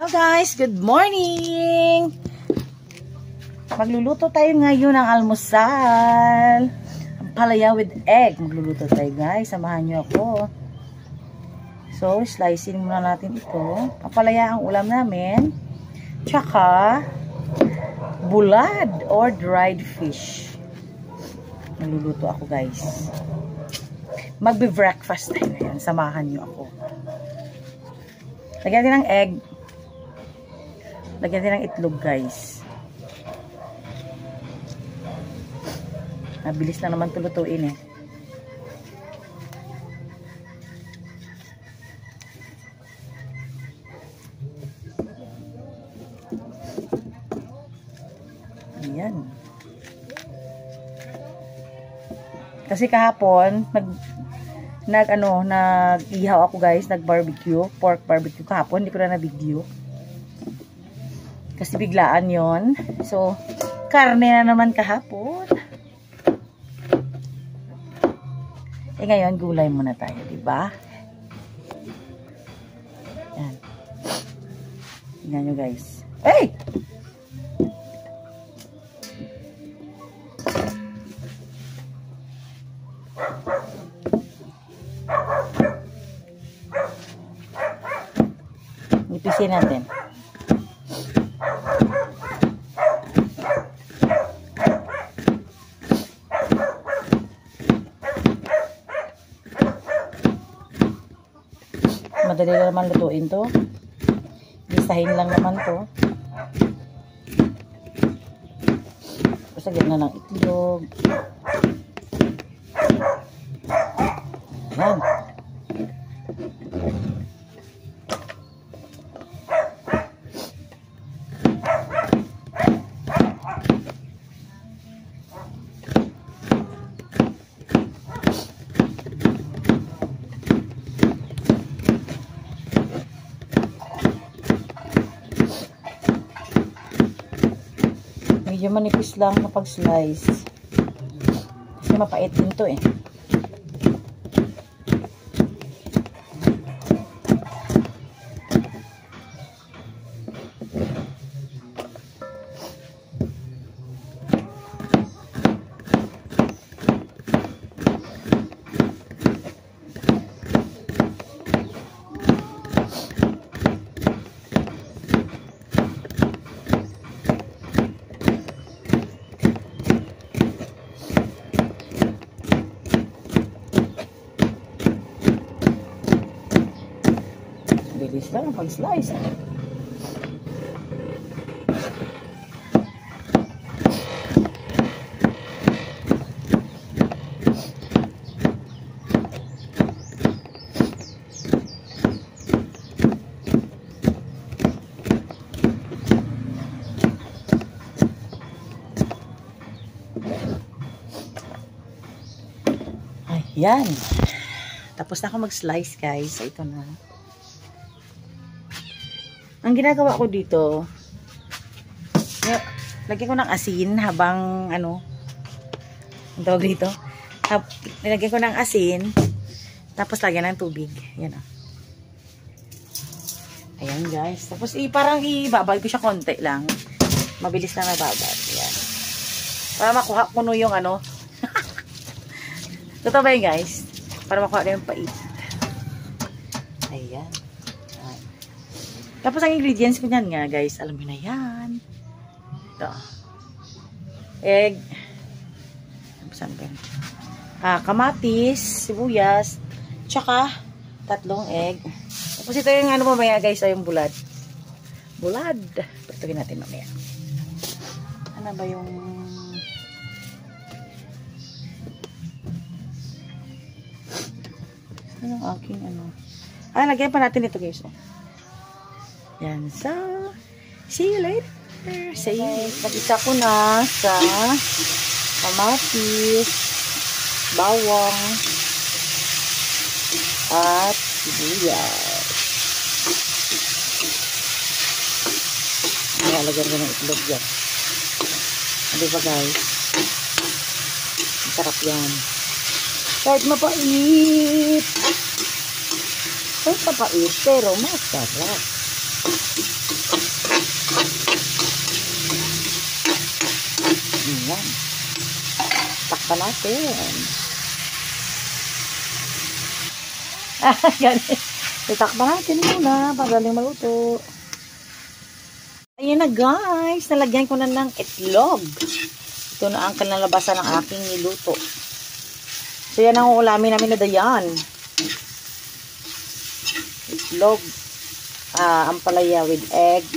Hello guys, good morning! Magluluto tayo ngayon ng almusal. Ang palaya with egg. Magluluto tayo guys, samahan nyo ako. So, slicing muna natin ito. Ang palaya ang ulam namin. Tsaka, bulad or dried fish. Magluluto ako guys. Magbe-breakfast tayo ngayon. Samahan nyo ako. Lagyan din ng egg. Lagyan din ng itlog guys. Mabilis na naman tulutuin eh. Ayan. Kasi kahapon nag-ihaw ako guys, nag-barbecue, pork barbecue kahapon, hindi ko na na-video. Kasi biglaan yon. So, karne na naman kahapon. Eh ngayon, gulay muna tayo, diba? Yan. Tingnan nyo guys. Hey! Ipisin natin. Madali na naman lutuin to. Gisahin lang naman to. Tapos lagyan na ng itlog. Ayan. Medyo manipis lang na pag-slice. Kasi mapait din to eh. Bilis lang ang pag-slice. Ayan. Tapos na ako mag-slice guys. Ito na. Ang ginagawa ko dito, lagyan ko ng asin habang ang tawag dito, nilagyan ko ng asin, tapos lagyan ng tubig. Yan o. Ayan guys. Tapos parang ibabad ko siya konti lang. Mabilis na nababad. Ayan. Para makuha ko yung Totoo ba yun guys? Para makuha na yung pait. Ayan. Tapos ang ingredients ko niyan nga guys, alam mo na yan. Ito. Egg. Saan ba yan? Kamatis, sibuyas, tsaka 3 egg. Tapos ito yung mamaya guys, yung bulad. Bulad. Patuloy natin mamaya. Ano ba yung aking lagyan pa natin ito guys. Yan. So, see you later. Nag-isa ko na sa kamatis, bawang, at sibuyas. Nalagyan ko ng itlog yan. Diba guys? Masarap yan. Kahit mapait. Kahit mapait, pero masarap. Takpan natin. Ganun. Itakpan natin muna para galing maluto. Ayan na guys, nalagyan ko na ng itlog. Ito na ang kanalabasan ng aking niluto. So yan ang ulamin namin na dayan. Itlog. Ampalaya with egg.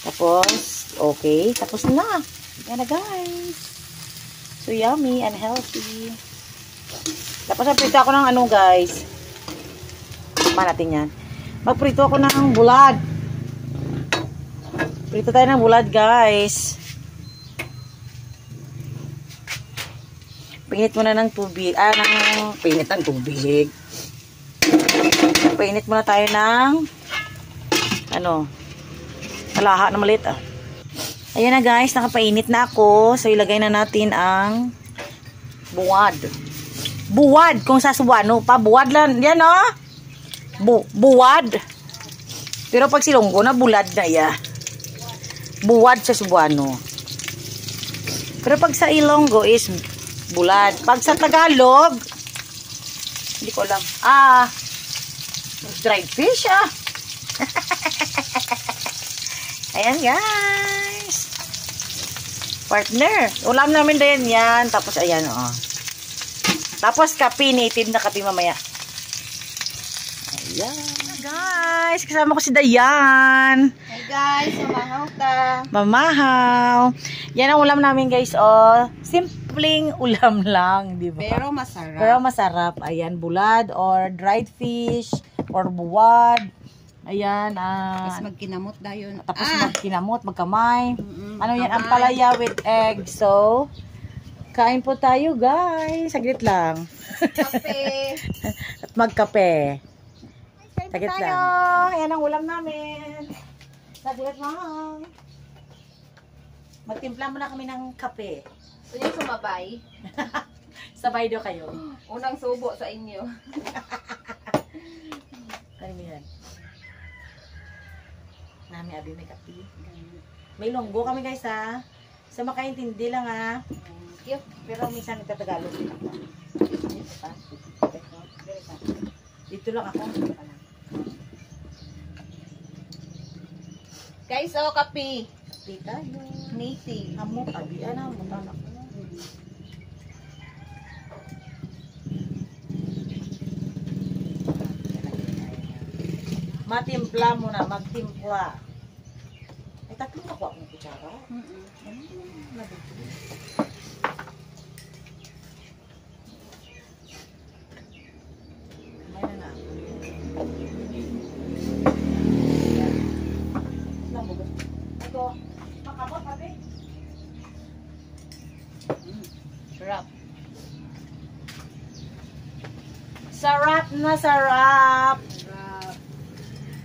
Tapos, okay. Tapos na. Yan na guys. So yummy and healthy. Tapos prito ako ng ano guys. Tama natin yan. Magprito ako ng bulad. Prito tayo ng bulad guys. Painit muna ng tubig. Painit ng tubig. Painit muna tayo ng kalaha na maliit Ayan na guys, nakapainit na ako. So ilagay na natin ang buwad. Buwad kung sa Cebuano pa. Buwad lang. Yan buwad. Pero pag Silonggo na bulad na ya. Buwad sa Cebuano. Pero pag sa Ilonggo is bulad. Pag sa Tagalog, hindi ko alam. Dried fish Ayan guys. Partner. Ulam namin din yan. Tapos ayan Tapos kape, native na kape mamaya. Ayan. Guys, kasama ko si Dayan. Hi guys, mamahaw ka. Mamahaw. Yan ang ulam namin guys, simpleng ulam lang, di ba? Pero masarap. Pero masarap. Ayan, bulad or dried fish or buwad. Ayan, Tapos magkinamot dayon. Tapos magkinamot, magkamay. Ano yan, kamay. ampalaya with egg. So, kain po tayo guys. Saglit lang. Kape. At magkape. Kain Saglit tayo. lang. Ayan ang ulam namin. Saglit lang. Magtimpla muna kami ng kape. So yung sumabay. Sabay daw kayo. Unang subo sa inyo. Ano mo yan? Nami abi may kape. May longgo kami guys Sa makaintindi lang Cute. Pero minsan nagtatagalog din ako. Dito lang ako. Guys, kape. Kape tayo. Native. Hamot, abi. Hamot anak ko. Matimpla mo na, magtimpla. Ay, tatlo na ko akong kutsara. May na. Ito, makamot, abi. Sarap. Sarap na sarap.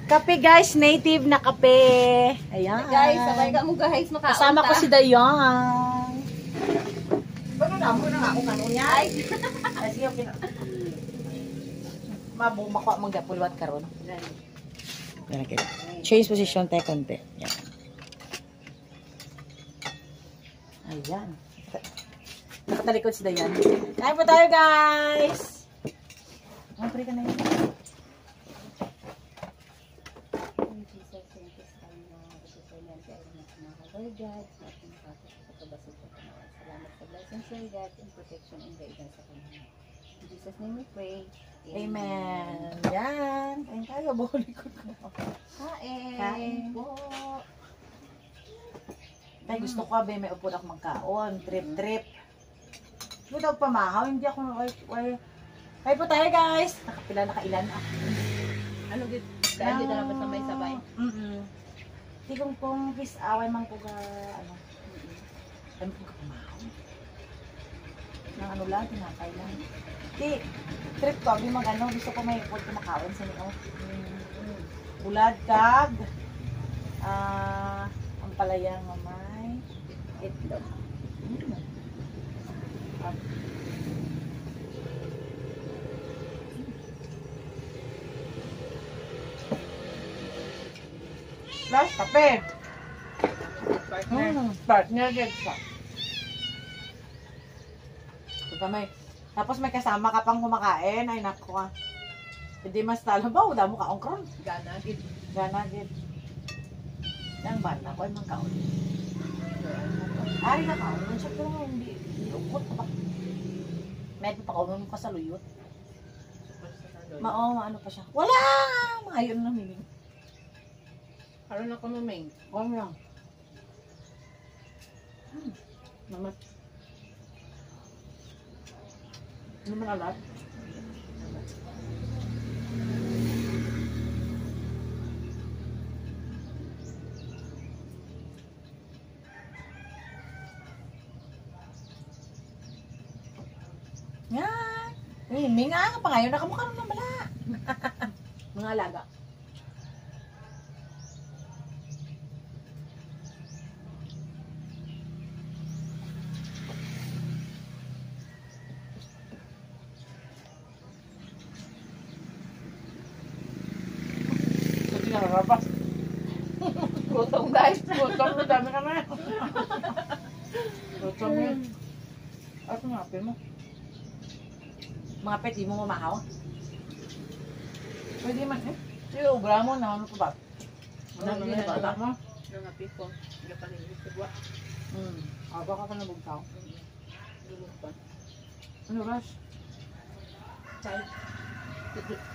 Kape guys, native na kape. Ayan. Guys, sabay ka mo guys. Makaunta. Kasama ko si Dayan. Bago na mo na ako kanunya. Ay, sige, okay na. Mabumakwa mong gapulwat karon. Change position tayo konti. Yan. Ayan. Nakatalikod si Dayan. Kain po tayo guys. Mampuri ka na yun. God, sa ating kapit sa pabasig sa Panginoon. Salamat sa blessings ng God and protection and guidance sa Panginoon. In Jesus' name we pray. Amen. Yan. Kain tayo. Bulikod ko. Kain. Kain po. Tay, gusto ko may upo na akong magkaon. Trip. Hindi daw pamahaw. Hindi ako Kain po tayo guys. Nakailan. Ano gid? Dahil dito na ba sa may sabay? Tigong pong his away man po ano po ka pamahaw. Nang lang, tinapay lang. Trip ko, gusto ko may upod kumakaon sa niyo. Bulad kag, ang palayang mamay, itlog. Plus, kape. Partner din pa. Kamay. Tapos may kasama ka pang kumakain. Ay, naku ka. Hindi mas talabaw. Damo ka ongkron. Gana, gid. Gana, gid. Yang bata ko, yung mga kaon. Ari na kaon. Siya pero hindi ukot ka ba? Medyo pa kaunon ka sa luyot. Ano pa siya. Wala! Maayon na miling. Karon ako maming. Ano lang. Naman. Naman alat. Yan. May nga pa ngayon. Nakamukha naman bala. Mga alaga. Hindi nakakapa. Gutom guys. Gutom na dami kami. Gutom yun. At mga apel mo. Mga pet, di mo mamahaw. Pwede man eh. Sige, ubra mo na ano pa ba? Ano na bata mo? Nga piko. Nga paningit ko ba? Aba ka pa nabugtaw. Lulumpang. Ano rush?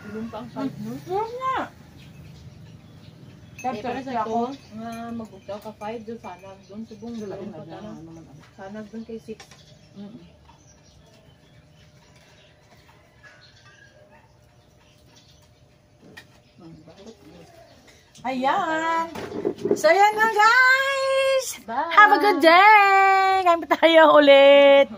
Lulumpang pa. Huwag na! Eh, para Tapos sa ako. ito, nga magbugtaw ka 5 doon sana. Doon subong doon pa na. Sana doon kay 6. Ayan! So, yan nga guys! Bye! Have a good day! Kain pa tayo ulit!